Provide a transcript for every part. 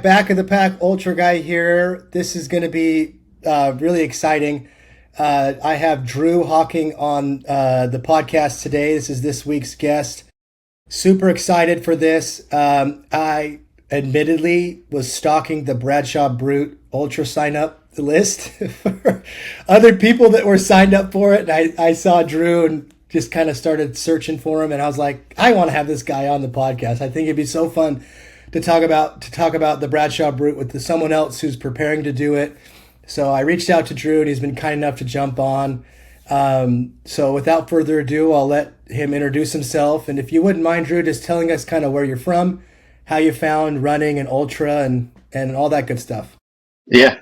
back of the pack ultra guy here. This is going to be really exciting. I have Drew Hocking on the podcast today. This is this week's guest. Super excited for this. I admittedly was stalking the Bradshaw Brute Ultrasignup list for other people that were signed up for it. And I saw Drew and just kind of started searching for him. And I was like, I want to have this guy on the podcast. I think it'd be so fun to talk about the Bradshaw Brute with someone else who's preparing to do it. So I reached out to Drew, and he's been kind enough to jump on. So without further ado, I'll let him introduce himself. And if you wouldn't mind, Drew, just telling us kind of where you're from, how you found running and ultra and all that good stuff. Yeah,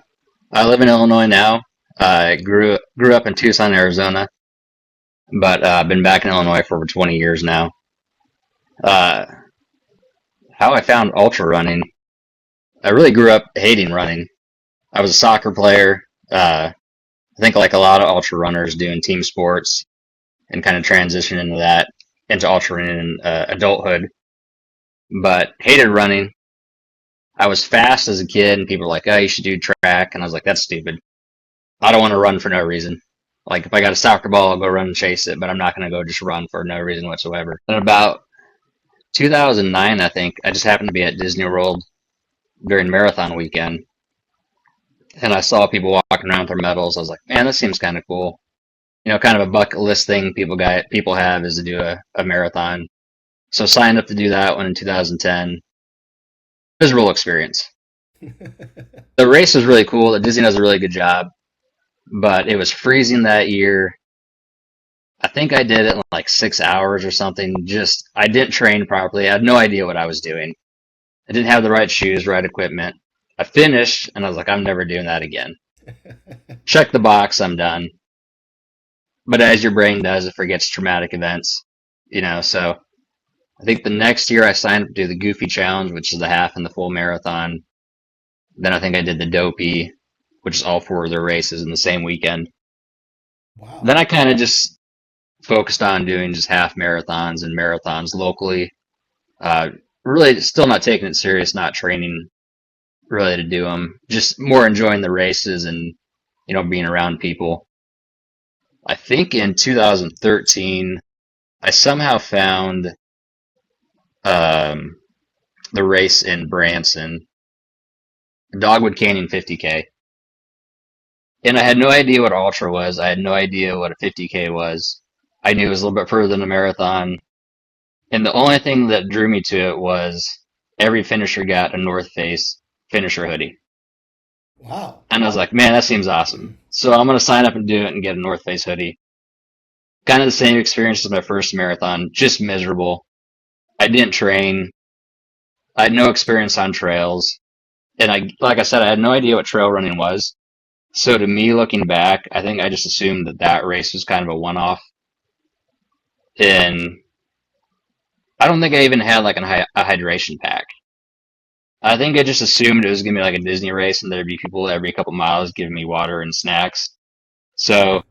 I live in Illinois now. I grew up in Tucson, Arizona, but I've been back in Illinois for over 20 years now. How I found ultra running, I really grew up hating running. I was a soccer player. I think like a lot of ultra runners doing team sports and kind of transition into ultra running in adulthood. But hated running. I was fast as a kid, and people were like, "Oh, you should do track," and I was like, "That's stupid. I don't want to run for no reason. Like if I got a soccer ball, I'll go run and chase it, but I'm not going to go just run for no reason whatsoever." And about 2009, I think, I just happened to be at Disney World during marathon weekend, and I saw people walking around with their medals. I was like, man, this seems kind of cool. You know, kind of a bucket list thing people have is to do a marathon. So signed up to do that one in 2010. Miserable experience. The race was really cool. Disney does a really good job, but it was freezing that year. I think I did it in like 6 hours or something. I didn't train properly. I had no idea what I was doing. I didn't have the right shoes, right equipment. I finished, and I was like, I'm never doing that again. Check the box, I'm done. But as your brain does, it forgets traumatic events, so I think the next year I signed up to do the Goofy Challenge, which is the half and the full marathon. Then I think I did the Dopey, which is all four of their races in the same weekend. Wow. Then I kind of just focused on doing just half marathons and marathons locally. Really still not taking it serious, not training really to do them. Just more enjoying the races and, being around people. I think in 2013, I somehow found the race in Branson, Dogwood Canyon 50K. And I had no idea what ultra was. I had no idea what a 50K was. I knew it was a little bit further than a marathon. And the only thing that drew me to it was every finisher got a North Face finisher hoodie. Wow. And I was like, man, that seems awesome. So I'm going to sign up and do it and get a North Face hoodie. Kind of the same experience as my first marathon, just miserable. I didn't train. I had no experience on trails. And like I said, I had no idea what trail running was. So to me, looking back, I think I just assumed that race was kind of a one-off. And I don't think I even had like a hydration pack. I think I just assumed it was going to be like a Disney race and there'd be people every couple miles giving me water and snacks. So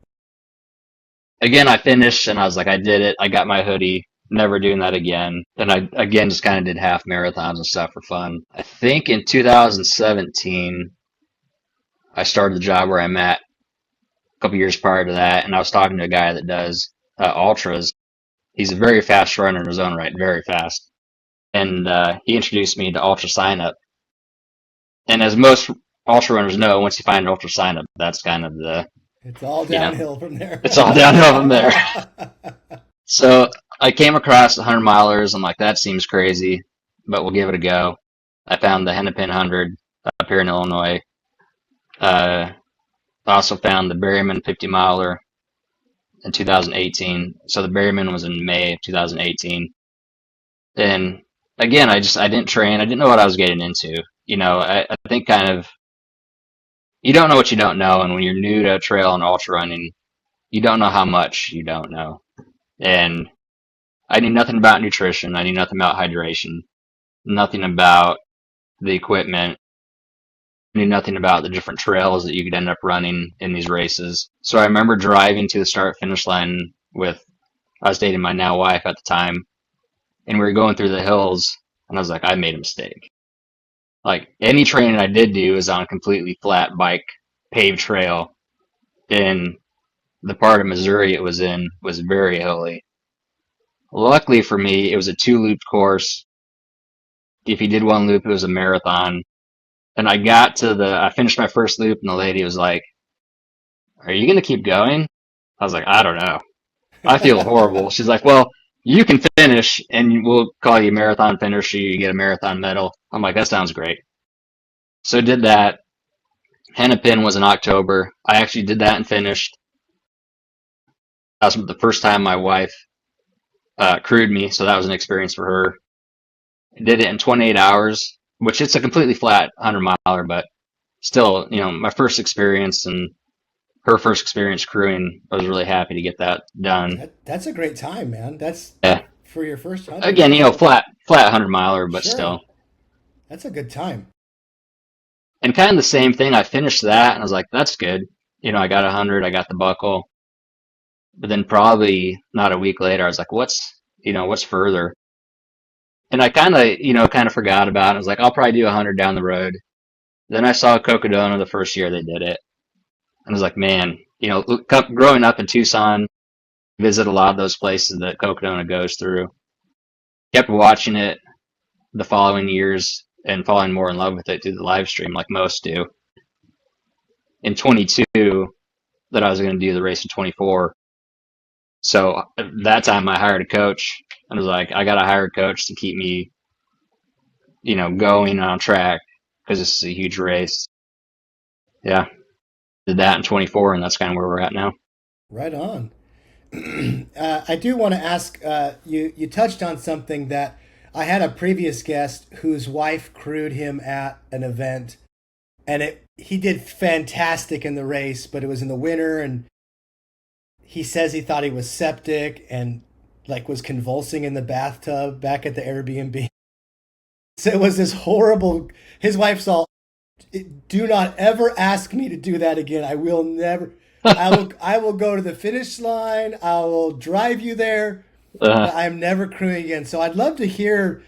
again, I finished and I was like, I did it. I got my hoodie. Never doing that again. And I, again, just kind of did half marathons and stuff for fun. I think in 2017, I started the job where I'm at a couple years prior to that. And I was talking to a guy that does ultras. He's a very fast runner in his own right, very fast. And he introduced me to Ultrasignup. And as most ultra runners know, once you find Ultrasignup, that's kind of it's all downhill from there. It's all downhill from there. So I came across 100 milers. I'm like, that seems crazy, but we'll give it a go. I found the Hennepin 100 up here in Illinois. I also found the Berryman 50 miler in 2018. So the Berryman was in May of 2018. And again, I didn't train. I didn't know what I was getting into. I think kind of, you don't know what you don't know. And when you're new to trail and ultra running, you don't know how much you don't know. And I knew nothing about nutrition. I knew nothing about hydration, nothing about the equipment. I knew nothing about the different trails that you could end up running in these races. So I remember driving to the start finish line I was dating my now wife at the time, and we were going through the hills, and I was like, I made a mistake. Like any training I did do was on a completely flat bike, paved trail. In the part of Missouri it was in was very hilly. Luckily for me, it was a two-loop course. If you did one loop, it was a marathon. And I finished my first loop, and the lady was like, "Are you gonna keep going?" I was like, "I don't know. I feel horrible." She's like, "Well, you can finish, and we'll call you a marathon finisher. You get a marathon medal." I'm like, "That sounds great." So I did that. Hennepin was in October. I actually did that and finished. That was the first time my wife crewed me, so that was an experience for her. I did it in 28 hours, which it's a completely flat 100 miler, but still, my first experience and her first experience crewing. I was really happy to get that done. That's a great time, man. That's Yeah. for your first 100. Again, flat 100 miler, but Sure. still. That's a good time. And kind of the same thing. I finished that and I was like, that's good. I got 100, I got the buckle. But then probably not a week later, I was like, what's further? And I kind of forgot about it. I was like, I'll probably do 100 down the road. Then I saw Cocodona the first year they did it. And I was like, man, growing up in Tucson, visit a lot of those places that Cocodona goes through. Kept watching it the following years and falling more in love with it through the live stream like most do. In 22, that I was going to do the race in 24. So at that time I hired a coach and was like, I got to hire a coach to keep me, going on track because this is a huge race. Yeah. Did that in 24 and that's kind of where we're at now. Right on. I do want to ask you touched on something that I had a previous guest whose wife crewed him at an event, and he did fantastic in the race, but it was in the winter, and he says he thought he was septic and like was convulsing in the bathtub back at the Airbnb. So it was this horrible. His wife's all, "Do not ever ask me to do that again. I will never. I will go to the finish line. I will drive you there. Uh, But I'm never crewing again." So I'd love to hear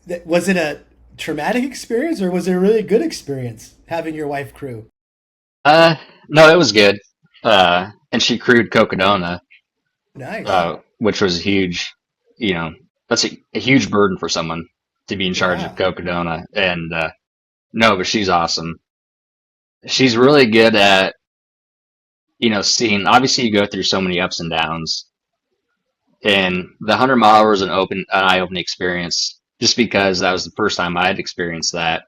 that. Was it a traumatic experience or was it a really good experience having your wife crew? uh, no, it was good. And she crewed Cocodona, Nice. which was huge, you know, that's a huge burden for someone to be in charge of Yeah. Cocodona. And, no, but she's awesome. She's really good at, seeing, obviously you go through so many ups and downs. And the 100 mile was an eye-opening experience just because that was the first time I had experienced that.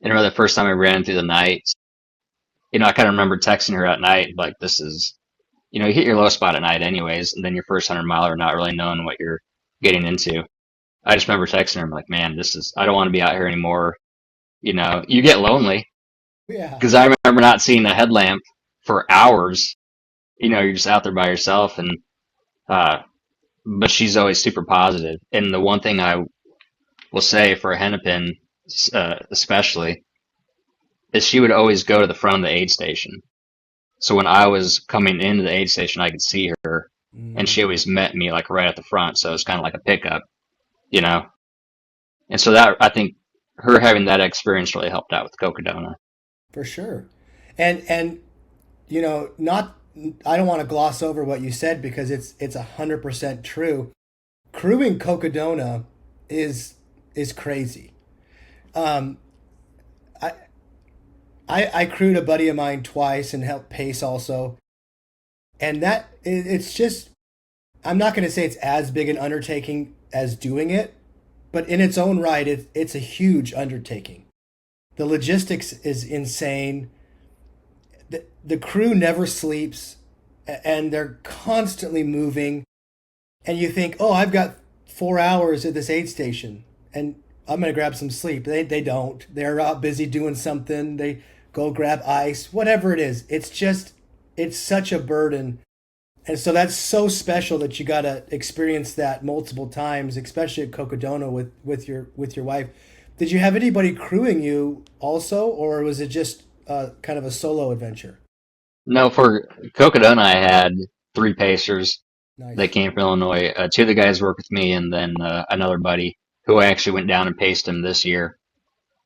And I remember the first time I ran through the night, I kind of remember texting her at night, like, this is, you hit your low spot at night anyways, and then your first 100 miler not really knowing what you're getting into. I just remember texting her, I'm like, man, I don't want to be out here anymore. You get lonely Yeah. because I remember not seeing a headlamp for hours. You're just out there by yourself, and uh, but she's always super positive. And the one thing I will say for a Hennepin, especially, is she would always go to the front of the aid station. So when I was coming into the aid station, I could see her, and she Mm, always met me like right at the front. So it's kind of like a pickup, you know. And so that I think her having that experience really helped out with Cocodona. for sure. And not I don't want to gloss over what you said because it's 100% true. Crewing Cocodona is crazy. Um, I I crewed a buddy of mine twice and helped pace also, and it's just I'm not going to say it's as big an undertaking as doing it, but in its own right, it's a huge undertaking. The logistics is insane. The crew never sleeps, and they're constantly moving. And you think, oh, I've got 4 hours at this aid station, and I'm gonna grab some sleep. They don't. They're out busy doing something. They go grab ice, whatever it is. It's such a burden, and so that's so special that you gotta experience that multiple times, especially at Cocodona with your wife. Did you have anybody crewing you also, or was it just kind of a solo adventure? No, for Cocodona, I had three pacers. They Nice. came from Illinois. Two of the guys work with me, and then another buddy who I actually went down and paced him this year.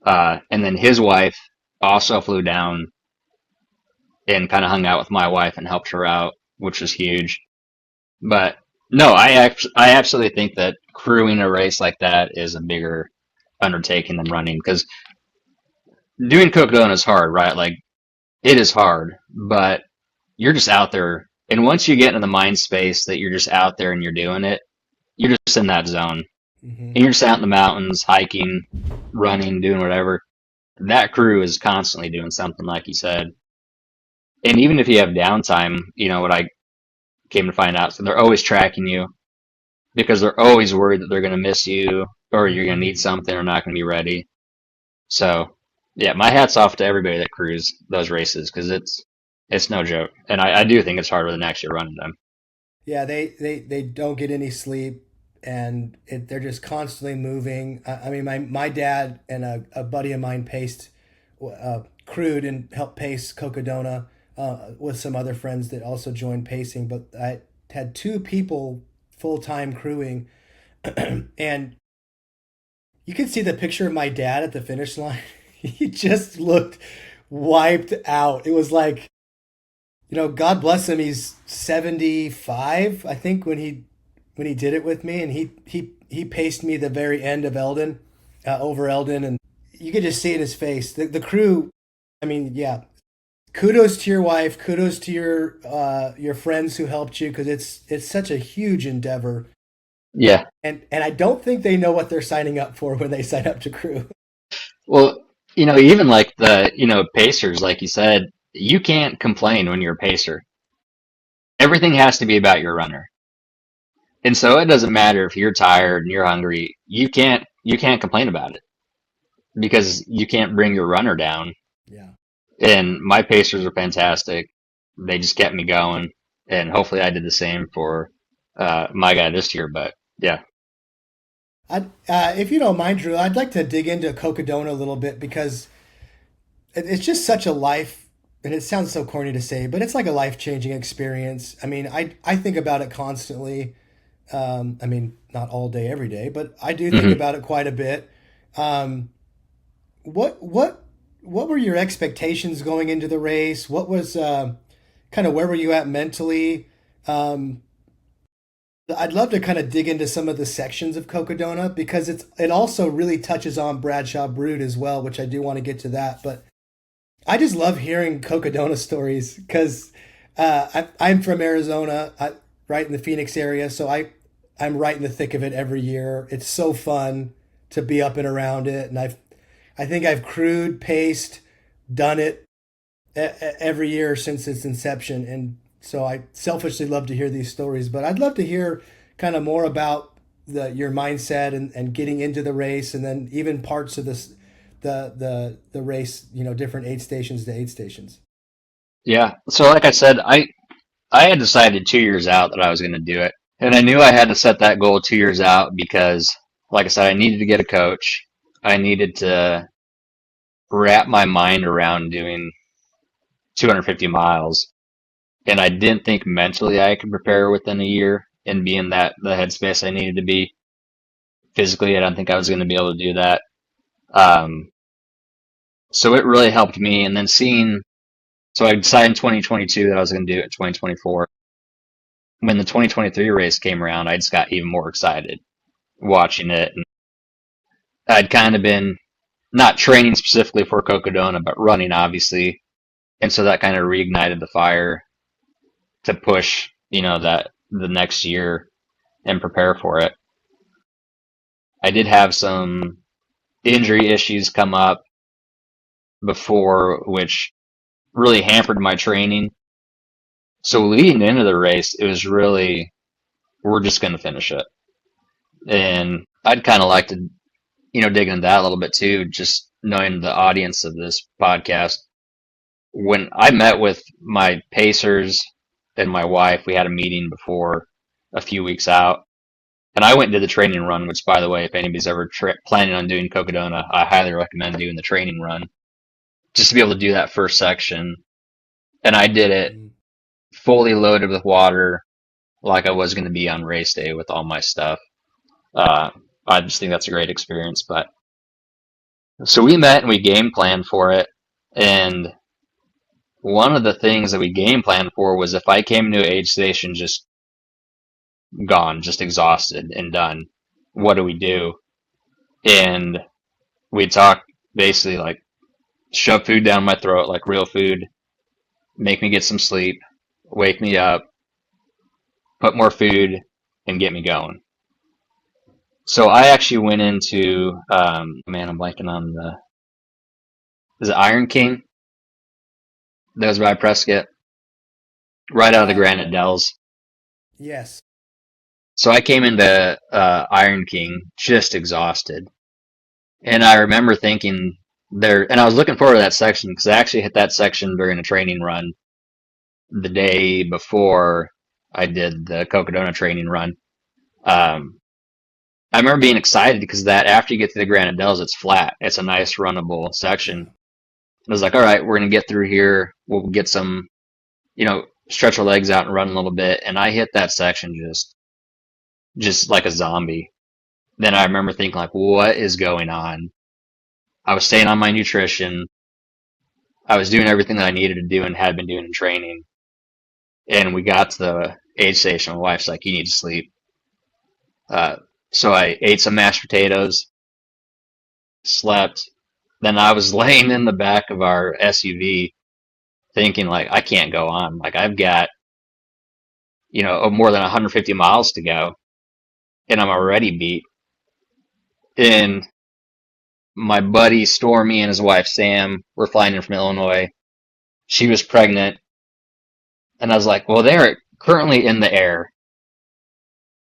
And then his wife also flew down and kind of hung out with my wife and helped her out, which was huge. But no, I absolutely think that crewing a race like that is a bigger undertaking than running because doing Cocodona is hard, right? Like it is hard, but you're just out there. And once you get into the mind space that you're just out there and you're doing it, you're just in that zone. Hmm. And you're just out in the mountains, hiking, running, doing whatever. That crew is constantly doing something, like you said. And even if you have downtime, what I came to find out, so they're always tracking you because they're always worried that they're going to miss you or you're going to Hmm. need something or not going to be ready. So, yeah, my hat's off to everybody that crews those races because it's no joke, and I do think it's harder than actually running them. Yeah, they don't get any sleep, and they're just constantly moving. I mean, my dad and a buddy of mine crewed and helped pace Cocodona with some other friends that also joined pacing. But I had two people full time crewing, and you could see the picture of my dad at the finish line. He just looked wiped out. It was like, God bless him. He's 75, I think, when he did it with me, and he paced me the very end of Eldon, over Eldon, and you could just see it in his face. The crew. I mean, yeah. Kudos to your wife. Kudos to your friends who helped you because it's such a huge endeavor, Yeah. and I don't think they know what they're signing up for when they sign up to crew. Well, even like pacers, like you said, you can't complain when you're a pacer. Everything has to be about your runner. And so it doesn't matter if you're tired and you're hungry, you can't complain about it because you can't bring your runner down. Yeah. And my pacers are fantastic. They just kept me going, and hopefully I did the same for my guy this year. But yeah. If you don't mind, Drew, I'd like to dig into Cocodona a little bit because it's just such a life, and it sounds so corny to say, but it's like a life changing experience. I mean, I think about it constantly. I mean, not all day, every day, but I do think Hmm. about it quite a bit. Um, what were your expectations going into the race? What was kind of where were you at mentally? Um, I'd love to kind of dig into some of the sections of Cocodona because it also really touches on Bradshaw Brute as well, which I do want to get to that. But I just love hearing Cocodona stories because I'm from Arizona, right in the Phoenix area, so I'm right in the thick of it every year. It's so fun to be up and around it, and I think I've crewed, paced, done it every year since its inception, and so I selfishly love to hear these stories. But I'd love to hear kind of more about your mindset and getting into the race, and then even parts of this the race, different aid stations. Yeah. So like I said, I had decided 2 years out that I was going to do it, and I knew I had to set that goal 2 years out because, like I said, I needed to get a coach. I needed to wrap my mind around doing 250 miles, and I didn't think mentally I could prepare within a year and be in the headspace I needed to be. Physically, I don't think I was going to be able to do that. Um, so it really helped me. And then so I decided in 2022 that I was going to do it in 2024. When the 2023 race came around, I just got even more excited watching it. And I'd kind of been not training specifically for Cocodona, but running obviously. And so that kind of reignited the fire to push, that the next year and prepare for it. I did have some injury issues come up before, which really hampered my training. So leading into the race, it was really, we're just going to finish it. And I'd kind of like to, dig into that a little bit too, just knowing the audience of this podcast. When I met with my pacers and my wife, we had a meeting before a few weeks out. And I went and did the training run, which, by the way, if anybody's ever planning on doing Cocodona, I highly recommend doing the training run just to be able to do that first section. And I did it Mm. fully loaded with water, like I was going to be on race day with all my stuff. Uh, I just think that's a great experience. But So we met and we game planned for it. And one of the things that we game planned for was if I came to an aid station just gone, just exhausted and done, what do we do? And we talked basically like shove food down my throat, like real food, make me get some sleep, wake me up, put more food, and get me going. So I actually went into, man, I'm blanking on is it Iron King? That was by Prescott, right out of the Uh, Granite Dells. yes. So I came into Iron King just exhausted. And I remember thinking there, and I was looking forward to that section because I actually hit that section during a training run the day before I did the Cocodona training run. Um, I remember being excited because that after you get to the Granite Dells, it's flat. It's a nice runnable section. Yeah. I was like, all right, we're gonna get through here. We'll get some, stretch our legs out and run a little bit. And I hit that section just like a zombie. Then I remember thinking like, what is going on? I was staying on my nutrition. I was doing everything that I needed to do and had been doing in training. And we got to the aid station. My wife's like, you need to sleep. Uh, so I ate some mashed potatoes, slept. Then I was laying in the back of our SUV thinking like, I can't go on. Like I've got, more than 150 miles to go and I'm already beat. And my buddy Stormy and his wife Sam were flying in from Illinois. She was pregnant. And I was like, well, they're currently in the air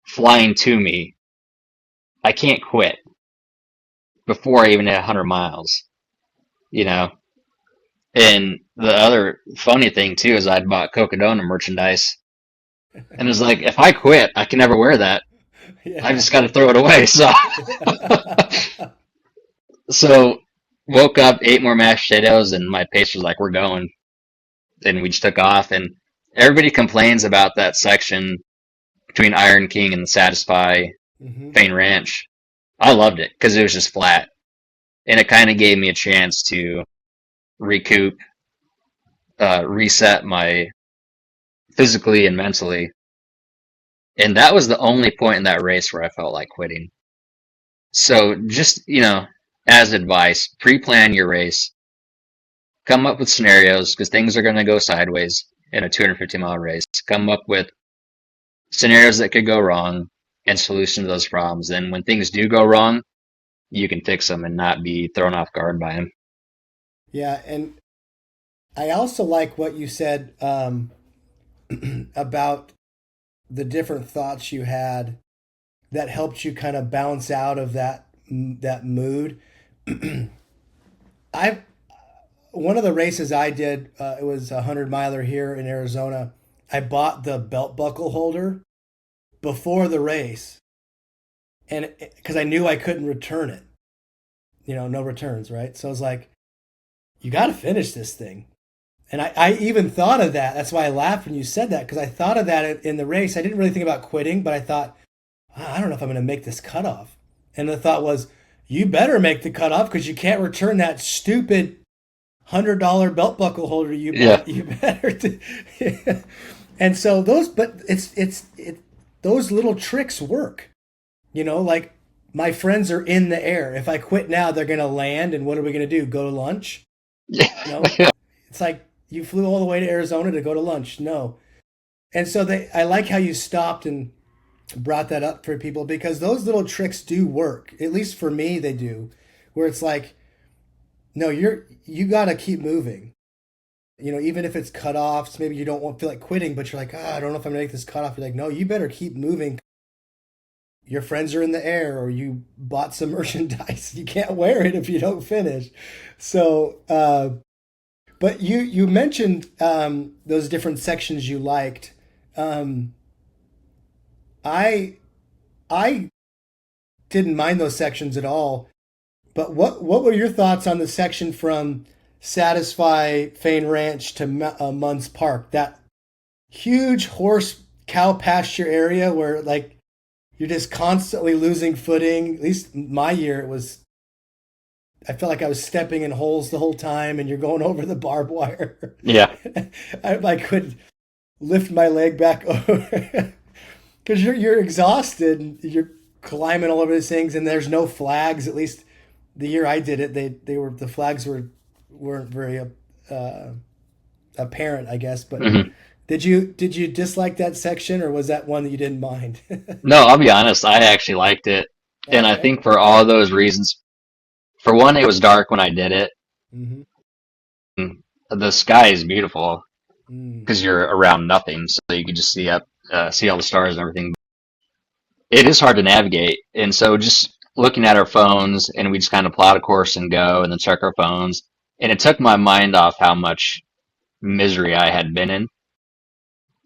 flying to me. I can't quit before I even hit 100 miles, you know? And the other funny thing too is I'd bought Cocodona merchandise and it was like, if I quit, I can never wear that. I Yeah. just got to throw it away. So, so woke up, ate more mashed potatoes and my pace was like, we're going. And we just took off and everybody complains about that section between Iron King and the Satisfy hmm Fain Ranch. I loved it because it was just flat and it kind of gave me a chance to recoup, reset my physically and mentally. And that was the only point in that race where I felt like quitting. So just, as advice, pre-plan your race, come up with scenarios because things are going to go sideways in a 250-mile race. Come up with scenarios that could go wrong and solutions to those problems. And when things do go wrong, you can fix them and not be thrown off guard by them. Yeah. And I also like what you said about the different thoughts you had that helped you kind of bounce out of that mood. I One of the races I did, it was 100 miler here in Arizona. I bought the belt buckle holder before the race, and because I knew I couldn't return it, no returns, right? So I was like, you got to finish this thing. And I even thought of that. That's why I laughed when you said that because I thought of that in the race. I didn't really think about quitting, but I thought, I don't know if I'm going to make this cutoff. And the thought was, you better make the cutoff because you can't return that stupid $100 belt buckle holder you Yeah. bought. You better. And so but those little tricks work. Like my friends are in the air. If I quit now, they're going to land. And what are we going to do? Go to lunch? No. Yeah. It's like you flew all the way to Arizona to go to lunch. No. And so I like how you stopped and brought that up for people because those little tricks do work. At least for me, they do. Where it's like, no, you got to keep moving. Even if it's cutoffs, maybe you don't feel like quitting, but you're like, I don't know if I'm gonna make this cutoff. You're like, no, you better keep moving. Your friends are in the air, or you bought some merchandise. You can't wear it if you don't finish. So, but you mentioned those different sections you liked. Um, I I didn't mind those sections at all. But what were your thoughts on the section from Satisfy Fain Ranch to Munns Park? That huge horse cow pasture area where like you're just constantly losing footing. At least my year it was I felt like I was stepping in holes the whole time, and you're going over the barbed wire. Yeah. I could lift my leg back over because you're exhausted. And you're climbing all over these things, and there's no flags. At least the year I did it, they were the flags weren't very uh, apparent, I guess. But hmm did you dislike that section, or was that one that you didn't mind? No, I'll be honest. I actually liked it, and I Okay. think for all those reasons. For one, it was dark when I did it. Mm-hmm. And the sky is beautiful Mm. because you're around nothing, so you can just see all the stars and everything. It is hard to navigate, and so just looking at our phones, and we just kind of plot a course and go, and then check our phones, and it took my mind off how much misery I had been in,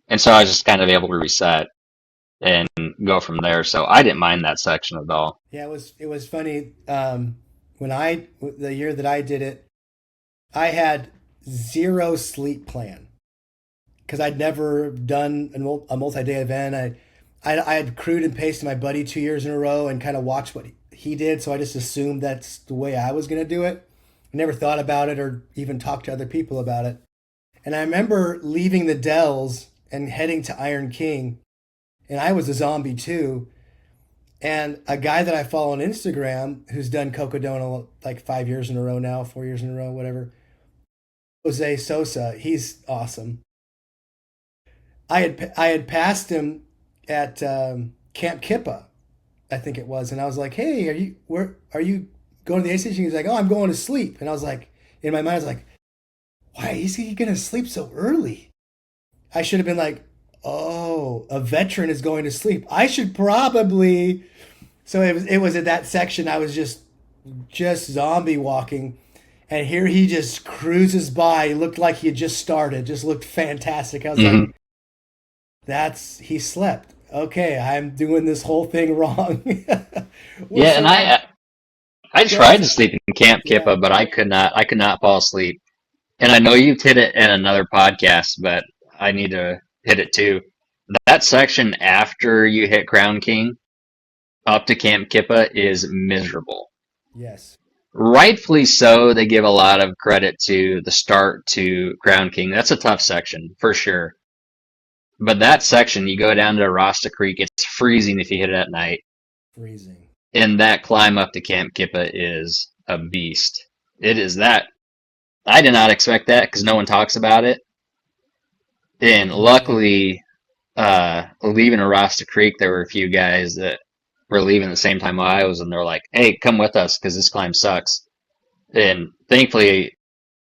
and so I was just kind of able to reset and go from there. So I didn't mind that section at all. Yeah, it was funny. When the year that I did it, I had zero sleep plan because I'd never done a multi-day event. I had crewed and paced my buddy 2 years in a row and kind of watched what he did, so I just assumed that's the way I was going to do it. I never thought about it or even talked to other people about it. And I remember leaving the Dells and heading to Iron King, and I was a zombie too. And a guy that I follow on Instagram who's done Cocodona like 5 years in a row now, 4 years in a row, whatever. Jose Sosa, he's awesome. I had passed him at Camp Kippa, I think it was, and I was like, "Hey, are you going to the aid station?" He's like, "Oh, I'm going to sleep." And I was like, in my mind, I was like, "Why is he going to sleep so early?" I should have been like, "Oh, a veteran is going to sleep. I should probably." So it was at that section. I was just zombie walking, and here he just cruises by. He looked like he had just started. Just looked fantastic. I was like, hmm he slept. Okay, I'm doing this whole thing wrong. Well, Yeah, and so I go tried to ahead. sleep in Camp Yeah. Kippa, but I could not fall asleep. And I know you've hit it in another podcast, but I need to hit it too. That section after you hit Crown King up to Camp Kippa is miserable. Yes. Rightfully so, they give a lot of credit to the start to Crown King. That's a tough section, for sure. But that section, you go down to Rasta Creek, it's freezing if you hit it at night. Freezing. And that climb up to Camp Kippa is a beast. It is that. I did not expect that because no one talks about it. And Yeah. luckily, leaving Arasta Creek, there were a few guys that were leaving the same time I was, and they're like, "Hey, come with us because this climb sucks." And thankfully,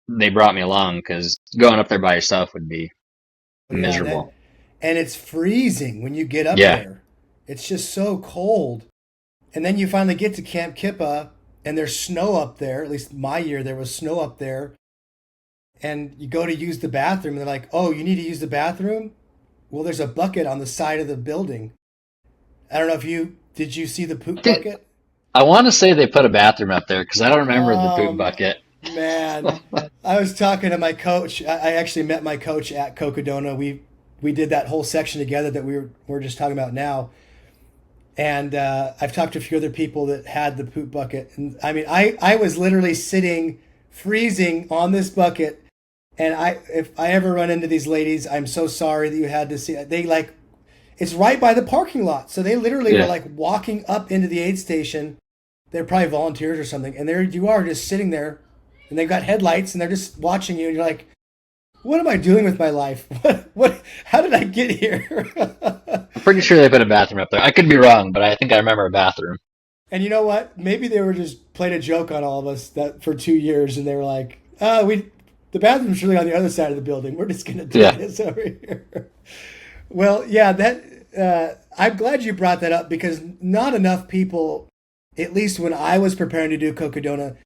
they brought me along because going up there by yourself would be Yeah. That miserable. and it's freezing when you get up Yeah. there. It's just so cold. And then you finally get to Camp Kippa, and there's snow up there. At least my year, there was snow up there. And you go to use the bathroom, and they're like, "Oh, you need to use the bathroom? Well, there's a bucket on the side of the building." I don't know if you did you see the I poop think bucket? I want to say they put a bathroom up there because I don't remember the poop Um, bucket. man, I was talking to my coach. I actually met my coach at Cocodona. We did that whole section together that we're just talking about now. And I've talked to a few other people that had the poop bucket. And I mean, I was literally sitting freezing on this bucket. And if I ever run into these ladies, I'm so sorry that you had to see it. They like, it's right by the parking lot. So they literally were Yeah. like walking up into the aid station. They're probably volunteers or something. And there you are just sitting there and they've got headlights and they're just watching you. And you're like, what am I doing with my life? How did I get here? I'm pretty sure they put a bathroom up there. I could be wrong, but I think I remember a bathroom. And you know what? Maybe they were just playing a joke on all of us that for 2 years, and they were like, the bathroom's really on the other side of the building. We're just gonna do Yeah. this over here." Well, yeah, that I'm glad you brought that up because not enough people, at least when I was preparing to do Cocodona,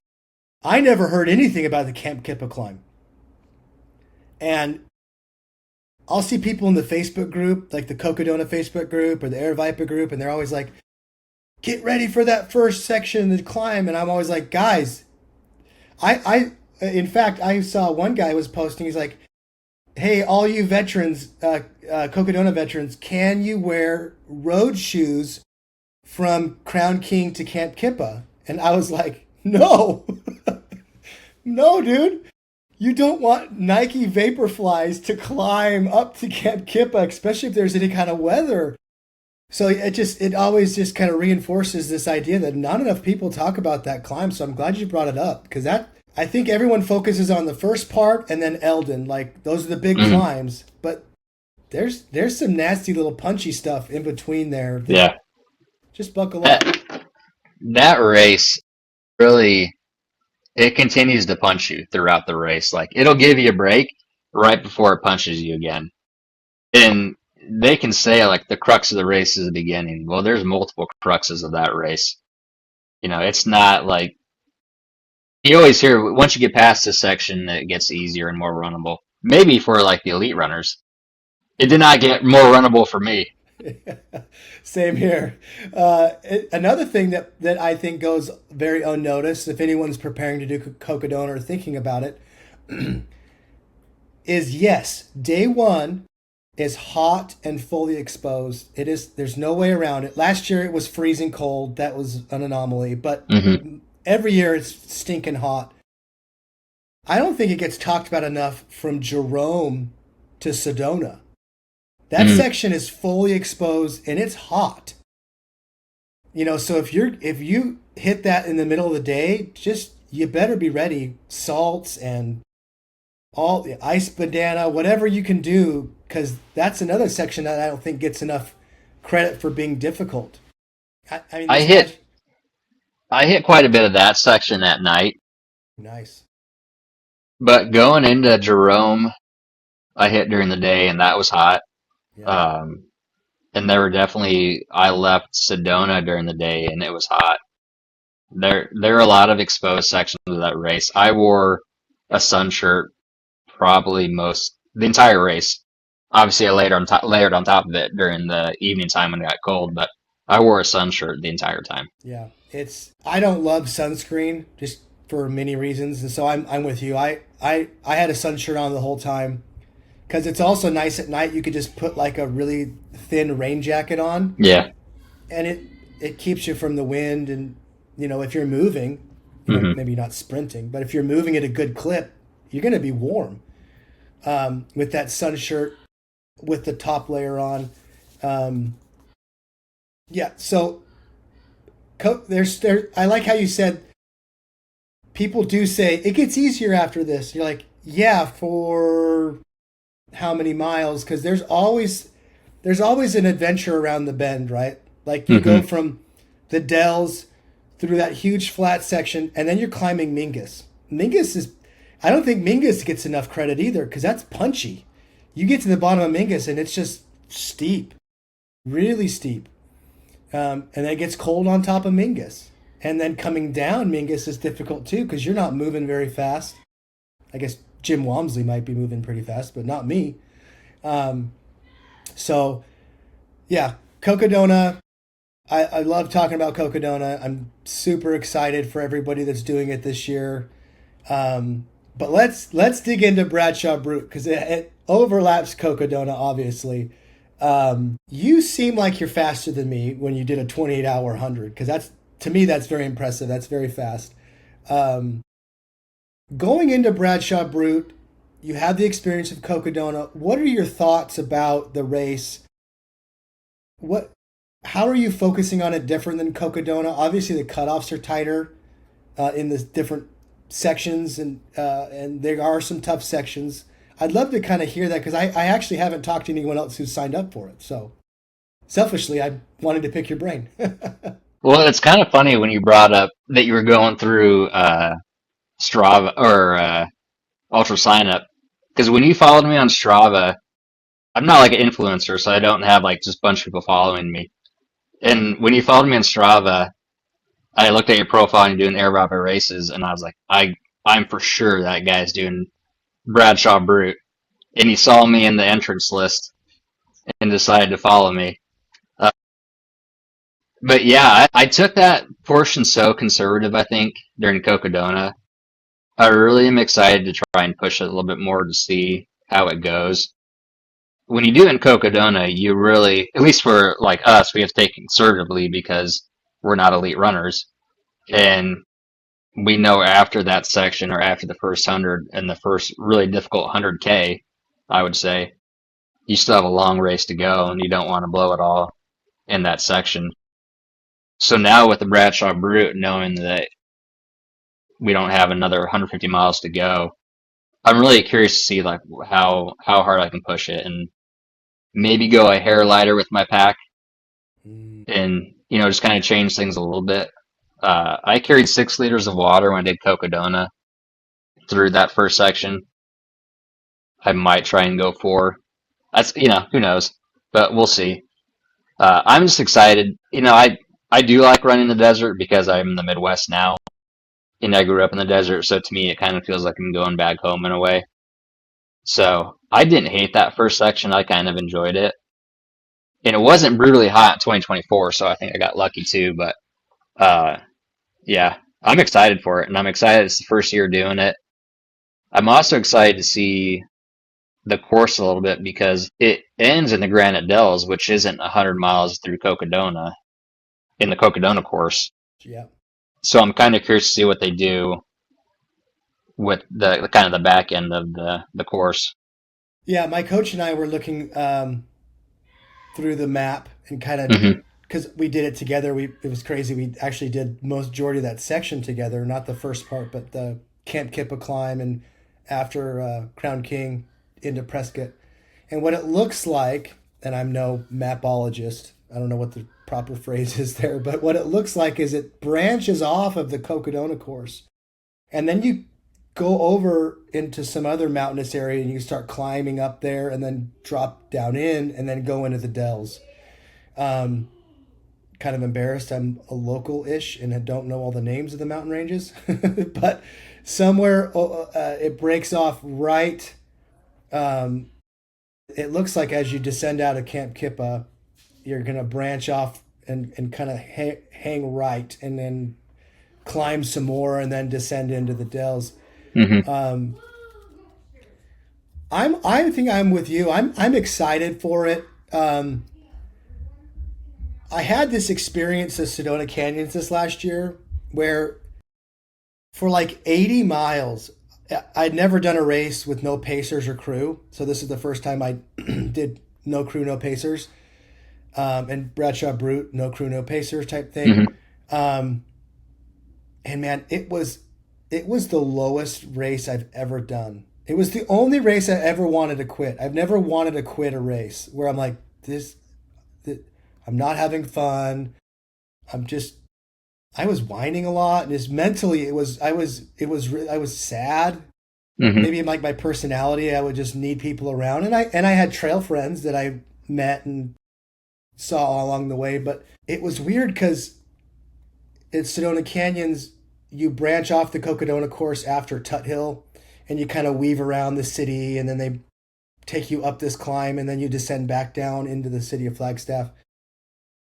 I never heard anything about the Camp Kippa climb. And I'll see people in the Facebook group, like the Cocodona Facebook group or the Air Viper group, and they're always like, "Get ready for that first section of the climb," and I'm always like, "Guys, in fact, I saw one guy was posting. He's like, "Hey, all you veterans, Cocodona veterans, can you wear road shoes from Crown King to Camp Kippa?" And I was like, "No." No, dude. You don't want Nike Vaporflies to climb up to Camp Kippa, especially if there's any kind of weather. So it always just kind of reinforces this idea that not enough people talk about that climb. So I'm glad you brought it up because that I think everyone focuses on the first part and then Eldon, like those are the big Mm, climbs. But there's some nasty little punchy stuff in between there that yeah. just buckle up. That, that race really, it continues to punch you throughout the race. Like, it'll give you a break right before it punches you again. And they can say, like, the crux of the race is the beginning. Well, there's multiple cruxes of that race. It's not like you always hear once you get past this section, it gets easier and more runnable. Maybe for like the elite runners. It did not get more runnable for me. Same here. Another thing that I think goes very unnoticed, if anyone's preparing to do Cocodona or thinking about it, is yes, day one is hot and fully exposed. It is. There's no way around it. Last year it was freezing cold. That was an anomaly. But Hmm. every year it's stinking hot. I don't think it gets talked about enough from Jerome to Sedona. That Hmm. section is fully exposed and it's hot. So if you hit that in the middle of the day, just you better be ready. Salts and all the ice bandana, whatever you can do, because that's another section that I don't think gets enough credit for being difficult. I mean, I this hit last I hit quite a bit of that section at night, nice, but going into Jerome, I hit during the day, and that was hot. yeah, Um, and there were definitely I left Sedona during the day, and it was hot. There are a lot of exposed sections of that race. I wore a sun shirt probably most the entire race. Obviously, I layered on top of it during the evening time when it got cold, but I wore a sun shirt the entire time. yeah. I don't love sunscreen just for many reasons, and so I'm with you. I had a sun shirt on the whole time because it's also nice at night. You could just put like a really thin rain jacket on, Yeah. and it keeps you from the wind. And if you're moving, Hmm. maybe not sprinting, but if you're moving at a good clip, you're going to be warm with that sun shirt with the top layer on. Um, yeah, so I like how you said people do say it gets easier after this. You're like, yeah, for how many miles? Because there's always an adventure around the bend, right? Like you go Hmm. from the Dells through that huge flat section, and then you're climbing Mingus. Mingus is, I don't think Mingus gets enough credit either because that's punchy. You get to the bottom of Mingus and it's just steep, really steep, and then it gets cold on top of Mingus. And then coming down Mingus is difficult too because you're not moving very fast. I guess Jim Wamsley might be moving pretty fast, but not me. Um, so yeah, Cocodona. I love talking about Cocodona. I'm super excited for everybody that's doing it this year. But let's dig into Bradshaw Brute because it overlaps Cocodona, obviously. You seem like you're faster than me when you did a 28-hour 100 because that's to me that's very impressive. That's very fast. Um, Going into Bradshaw Brute, you have the experience of Cocodona. What are your thoughts about the race? What How are you focusing on it different than Cocodona? Obviously, the cutoffs are tighter in the different sections, and there are some tough sections. I'd love to kind of hear that because I actually haven't talked to anyone else who's signed up for it. So selfishly, I wanted to pick your brain. Well, it's kind of funny when you brought up that you were going through Strava or Ultrasignup, because when you followed me on Strava, I'm not like an influencer, so I don't have like just a bunch of people following me. And when you followed me on Strava, I looked at your profile and you're doing air rapid races, and I was like, I'm for sure that guy's doing Bradshaw Brute. And he saw me in the entrance list and decided to follow me. Uh, but yeah, I took that portion so conservative, I think, during Cocodona. I really am excited to try and push it a little bit more to see how it goes. When you do it in Cocodona, you really, at least for like us, we have to take it conservatively because we're not elite runners. And we know after that section or after the first 100 and the first really difficult 100K, I would say, you still have a long race to go and you don't want to blow it all in that section. So now with the Bradshaw Brute, knowing that we don't have another 150 miles to go, I'm really curious to see like how hard I can push it and maybe go a hair lighter with my pack Mm, and just kind of change things a little bit. I carried 6 liters of water when I did Cocodona through that first section. I might try and go 4. That's who knows, but we'll see. I'm just excited. I do like running the desert because I'm in the Midwest now, and I grew up in the desert, so to me it kind of feels like I'm going back home in a way. So I didn't hate that first section. I kind of enjoyed it. And it wasn't brutally hot in 2024, so I think I got lucky too. But uh, yeah, I'm excited for it, and I'm excited it's the first year doing it. I'm also excited to see the course a little bit because it ends in the Granite Dells, which isn't 100 miles through Cocodona in the Cocodona course. yeah. So I'm kind of curious to see what they do with the kind of the back end of the course. Yeah, my coach and I were looking through the map and kind of Hmm. because we did it together. It was crazy. We actually did majority of that section together, not the first part, but the Camp Kippa climb and after Crown King into Prescott. And what it looks like, and I'm no mapologist, I don't know what the proper phrase is there, but what it looks like is it branches off of the Cocodona course. And then you go over into some other mountainous area and you start climbing up there and then drop down in and then go into the dells. Um, Kind of embarrassed. I'm a local ish and I don't know all the names of the mountain ranges, but somewhere it breaks off right. Um, it looks like as you descend out of Camp Kippa, you're going to branch off and kind of hang right and then climb some more and then descend into the dells. Hmm. Um, I think I'm with you. I'm excited for it. I had this experience at Sedona Canyons this last year where for like 80 miles, I'd never done a race with no pacers or crew. So this is the first time I did no crew, no pacers. And Bradshaw Brute, no crew, no pacers type thing. Hmm. Um, and man, it was the lowest race I've ever done. It was the only race I ever wanted to quit. I've never wanted to quit a race where I'm like, this I'm not having fun. I'm just I was whining a lot, and just mentally I was sad. Hmm. Maybe like my personality, I would just need people around, and I had trail friends that I met and saw all along the way. But it was weird because at Sedona Canyons, you branch off the Cocodona course after Tut Hill, and you kind of weave around the city, and then they take you up this climb, and then you descend back down into the city of Flagstaff.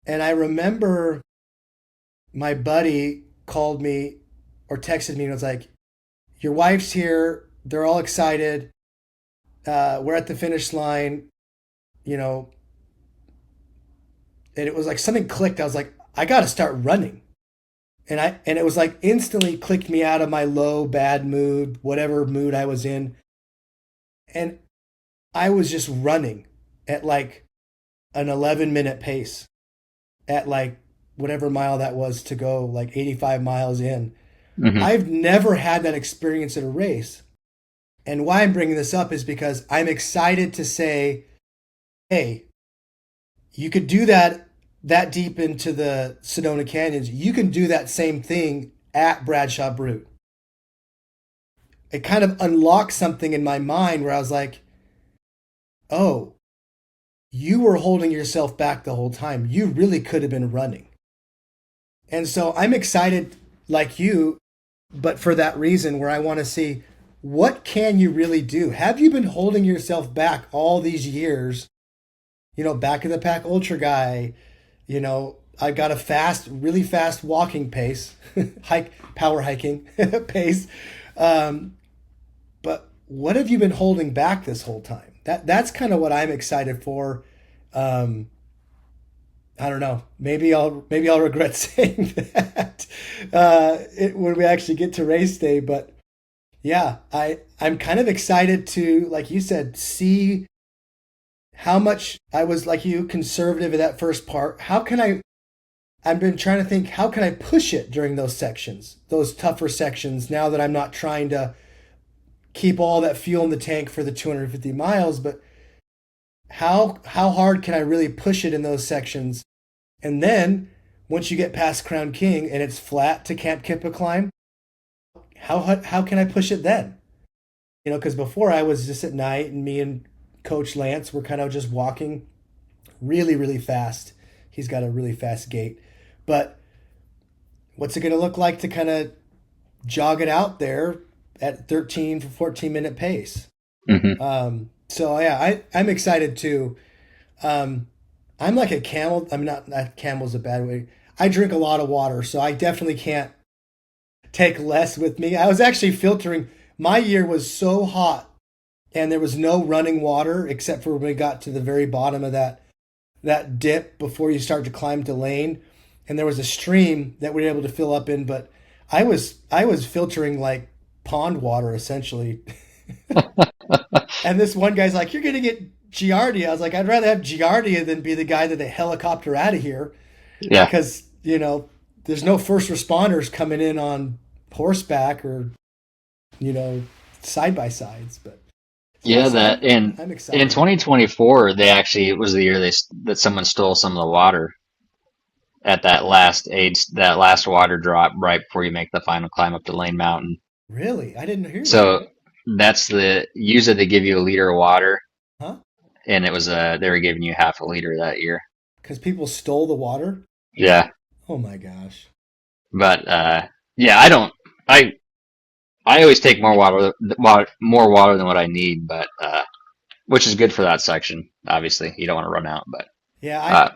And I remember my buddy called me or texted me and was like, "Your wife's here. They're all excited. We're at the finish line, you know." And it was like something clicked. I was like, "I got to start running." And it was like instantly clicked me out of my low bad mood, whatever mood I was in, and I was just running at like an 11-minute pace at like whatever mile that was to go, like 85 miles in. Hmm. I've never had that experience in a race. And why I'm bringing this up is because I'm excited to say, hey, you could do that deep into the Sedona Canyons. You can do that same thing at Bradshaw Brute. It kind of unlocked something in my mind where I was like, oh, you were holding yourself back the whole time. You really could have been running. And so I'm excited like you, but for that reason where I want to see what can you really do? Have you been holding yourself back all these years? Back of the pack ultra guy, I've got a really fast walking pace, power hiking pace. Um, but what have you been holding back this whole time? That's kind of what I'm excited for. Um, I don't know. Maybe I'll regret saying that when we actually get to race day. But yeah, I'm kind of excited to, like you said, see how much I was like you conservative in that first part. How can I? I've been trying to think how can I push it during those sections, those tougher sections. Now that I'm not trying to keep all that fuel in the tank for the 250 miles, but how hard can I really push it in those sections? And then once you get past Crown King and it's flat to Camp Kippa climb, how can I push it then? Because before I was just at night and me and Coach Lance were kind of just walking really, really fast. He's got a really fast gait. But what's it going to look like to kind of jog it out there at 13 to 14-minute pace? Hmm. So yeah, I'm excited too. Um, I'm like a camel. I'm not camel's a bad way. I drink a lot of water, so I definitely can't take less with me. I was actually filtering. My year was so hot, and there was no running water except for when we got to the very bottom of that dip before you start to climb to lane, and there was a stream that we were able to fill up in. But I was filtering like pond water essentially. And this one guy's like, "You're gonna get Giardia." I was like, "I'd rather have Giardia than be the guy that they helicopter out of here." Yeah. Because there's no first responders coming in on horseback or you know side by sides. But yeah, Yeah, so that I'm in excited. 2024, they actually it was the year that someone stole some of the water at that last water drop right before you make the final climb up to Lane Mountain. Really, I didn't hear that. So that's the usually they give you a liter of water, Huh? and it was they were giving you half a liter that year. Because people stole the water. Yeah, Oh my gosh. but yeah, I I always take more water than what I need, but which is good for that section. Obviously, you don't want to run out, but Yeah, I uh,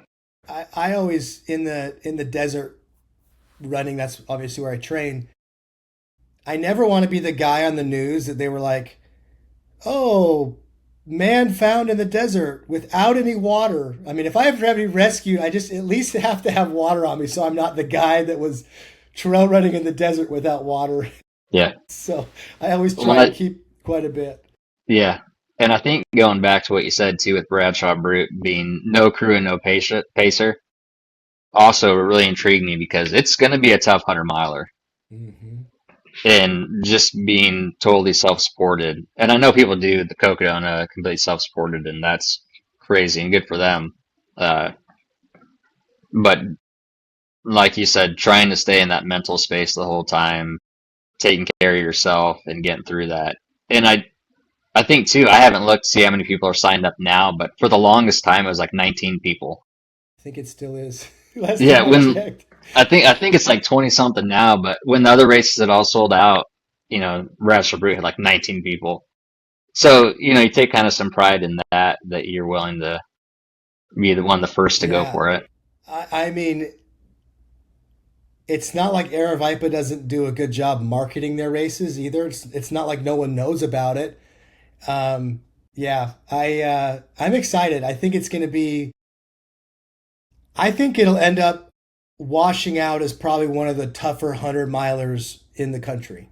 I, I always in the desert running. That's obviously where I train. I never want to be the guy on the news that they were like, "Oh, man found in the desert without any water." I mean, if I ever have to be rescued, I just at least have to have water on me, so I'm not the guy that was trail running in the desert without water. yeah. So I always Well, try to keep quite a bit. yeah. And I think going back to what you said too with Bradshaw Brute being no crew and no pacer also really intrigued me because it's going to be a tough 100 miler Hmm. and just being totally self-supported. And I know people do the Cocodona completely self-supported and that's crazy and good for them. Uh, but like you said, trying to stay in that mental space the whole time, taking care of yourself and getting through that. And I think too, I haven't looked to see how many people are signed up now, but for the longest time it was like 19 people. I think it still is. Last Yeah, time I when checked. I think it's like 20 something now, but when the other races had all sold out, Bradshaw Brute had like 19 people. So, you take kind of some pride in that you're willing to be the first to go Yeah. for it. I mean, it's not like Aravaipa doesn't do a good job marketing their races either. It's not like no one knows about it. Um, yeah, I'm excited. I think it's going to be. I think it'll end up washing out as probably one of the tougher 100 milers in the country.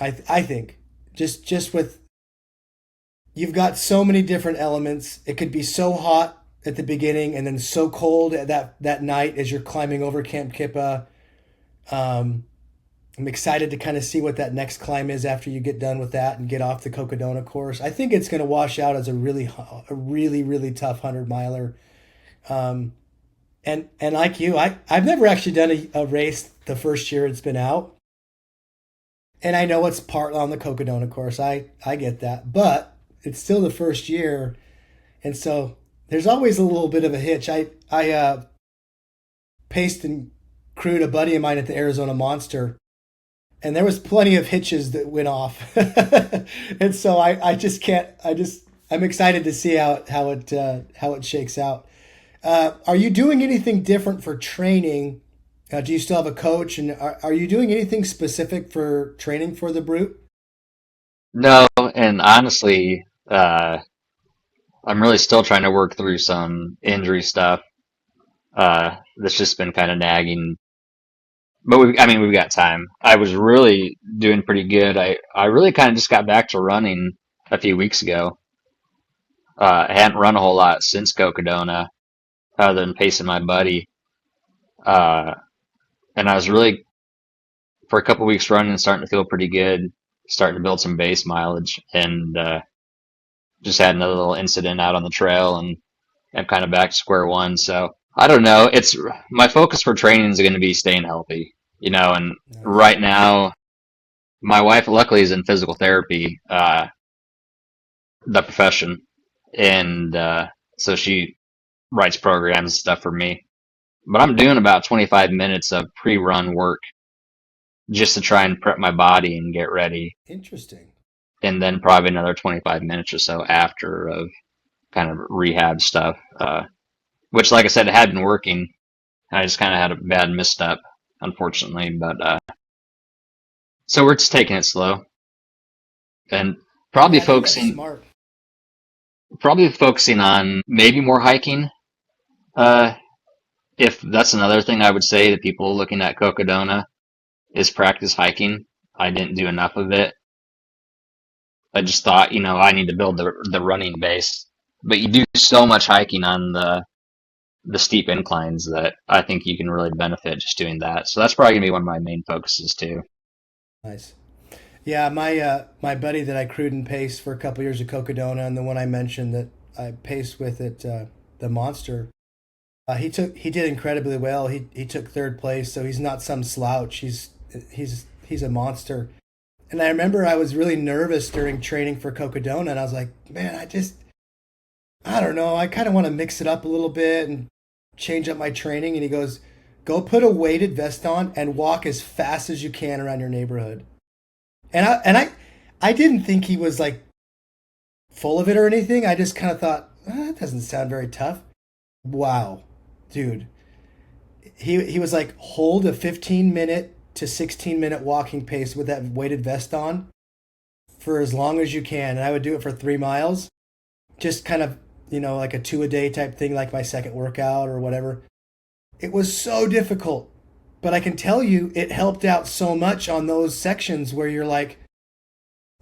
I think just with you've got so many different elements. It could be so hot at the beginning and then so cold at that night as you're climbing over Camp Kippa. Um, I'm excited to kind of see what that next climb is after you get done with that and get off the Cocodona course. I think it's going to wash out as a really tough 100 miler. Um, and like you, I've never actually done a race the first year it's been out, and I know it's part on the Cocodona course. I get that, but it's still the first year, and so there's always a little bit of a hitch. I paced and crewed a buddy of mine at the Arizona Monster, and there was plenty of hitches that went off, and so I just can't. I'm excited to see how it shakes out. Are you doing anything different for training? Do you still have a coach, and are you doing anything specific for training for the Brute? No, and honestly, I'm really still trying to work through some injury stuff. That's just been kind of nagging. But we've got time. I was really doing pretty good. I really kind of just got back to running a few weeks ago. I hadn't run a whole lot since Cocodona, other than pacing my buddy. Uh, and I was really, for a couple weeks running, starting to feel pretty good, starting to build some base mileage, and just had another little incident out on the trail, and I'm kind of back to square one. So I don't know. It's my focus for training is going to be staying healthy, and Nice. right now, my wife luckily is in physical therapy, the profession, and so she writes programs and stuff for me. But I'm doing about 25 minutes of pre-run work just to try and prep my body and get ready, Interesting. and then probably another 25 minutes or so after of kind of rehab stuff. Which, like I said, it had been working. I just kind of had a bad misstep, unfortunately. But so we're just taking it slow and probably Yeah, I think that's focusing, smart. probably focusing on maybe more hiking. Uh, if that's another thing I would say to people looking at Cocodona is practice hiking. I didn't do enough of it. I just thought, I need to build the running base. But you do so much hiking on the steep inclines that I think you can really benefit just doing that. So that's probably gonna be one of my main focuses too. Nice. Yeah, my buddy that I crewed and paced for a couple years at Cocodona, and the one I mentioned that I paced with at the Monster, he did incredibly well. He took third place, so he's not some slouch. He's a monster. And I remember I was really nervous during training for Cocodona, and I was like, man, I don't know. I kind of want to mix it up a little bit and change up my training. And he goes, go put a weighted vest on and walk as fast as you can around your neighborhood. And I didn't think he was like full of it or anything. I just kind of thought, that doesn't sound very tough. Wow, dude. He was like, hold a 15-minute to 16-minute walking pace with that weighted vest on for as long as you can. And I would do it for 3 miles, just kind of, like a two a day type thing, like my second workout or whatever. It was so difficult, but I can tell you it helped out so much on those sections where you're like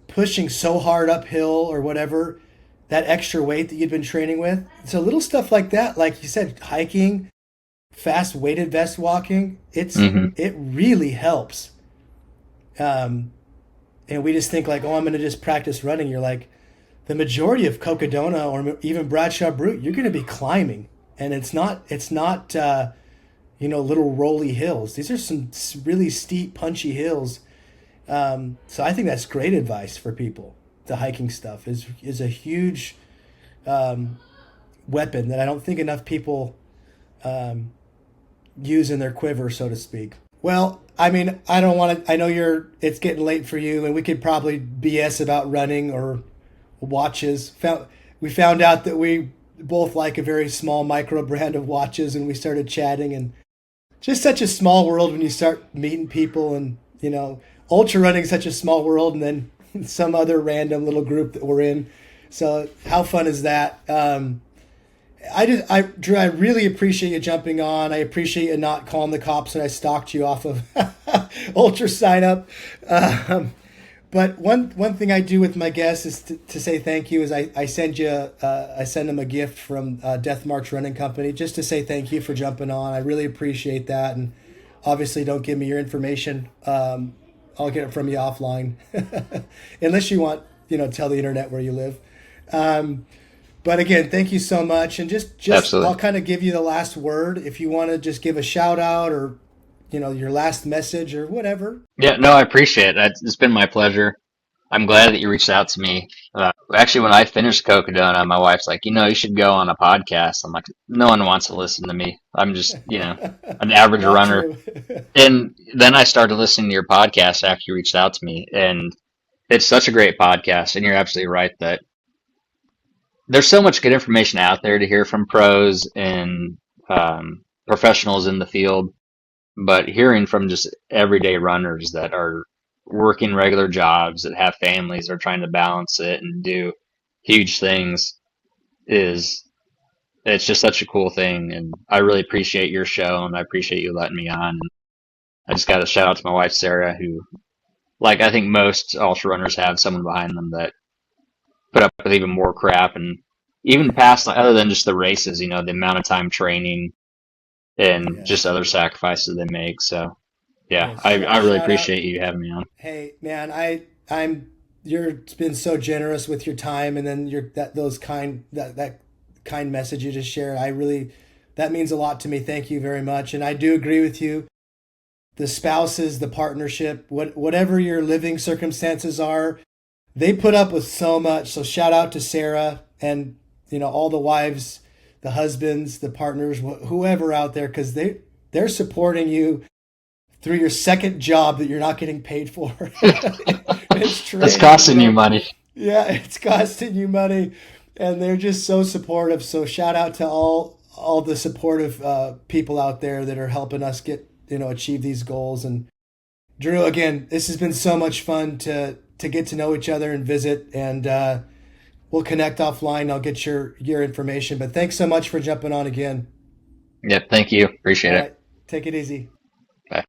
pushing so hard uphill or whatever, that extra weight that you'd been training with. So little stuff like that, like you said, hiking, fast weighted vest walking, Hmm. it really helps. Um, and we just think like, oh, I'm going to just practice running. You're like, the majority of Cocodona or even Bradshaw Brute, you're going to be climbing, and it's not little rolly hills. These are some really steep, punchy hills. So I think that's great advice for people. The hiking stuff is a huge um, weapon that I don't think enough people um, use in their quiver, so to speak. Well, I mean, I don't want to. I know it's getting late for you, and we could probably BS about running or watches. We found out that we both like a very small micro brand of watches, and we started chatting. And just such a small world when you start meeting people, and ultra running is such a small world, and then some other random little group that we're in. So how fun is that? Drew, I really appreciate you jumping on. I appreciate you not calling the cops when I stalked you off of Ultrasignup. But one thing I do with my guests is to say thank you. Is I send them a gift from Death March Running Company just to say thank you for jumping on. I really appreciate that, and obviously don't give me your information. I'll get it from you offline, unless you want tell the internet where you live. Um, but again, thank you so much, and just I'll Absolutely. kind of give you the last word if you want to just give a shout out or your last message or whatever. Yeah, no, I appreciate it. It's been my pleasure. I'm glad that you reached out to me. Actually, when I finished Cocodona, my wife's like, you should go on a podcast. I'm like, no one wants to listen to me. I'm just, an average Not runner. true. And then I started listening to your podcast after you reached out to me, and it's such a great podcast. And you're absolutely right that there's so much good information out there to hear from pros and professionals in the field, but hearing from just everyday runners that are working regular jobs, that have families, are trying to balance it and do huge things is it's just such a cool thing, and I really appreciate your show, and I appreciate you letting me on. I just got to shout out to my wife Sarah, who, like, I think most ultra runners have someone behind them that put up with even more crap, and even past, other than just the races, the amount of time training and just Yes. other sacrifices they make. So yeah, Yes. I really Shout out. appreciate you having me on. Hey, man, I'm you're been so generous with your time, and then your that those kind that kind message you just shared. I really that means a lot to me. Thank you very much. And I do agree with you. The spouses, the partnership, whatever your living circumstances are, they put up with so much. So shout out to Sarah and all the wives, the husbands, the partners, whoever out there, because they're supporting you through your second job that you're not getting paid for. It's It's training, costing you money. Yeah, it's costing you money, and they're just so supportive. So shout out to all the supportive people out there that are helping us get achieve these goals. And Drew, again, this has been so much fun to get to know each other and visit. And we'll connect offline. I'll get your information. But thanks so much for jumping on again. Yep, thank you. Appreciate All it. right, take it easy.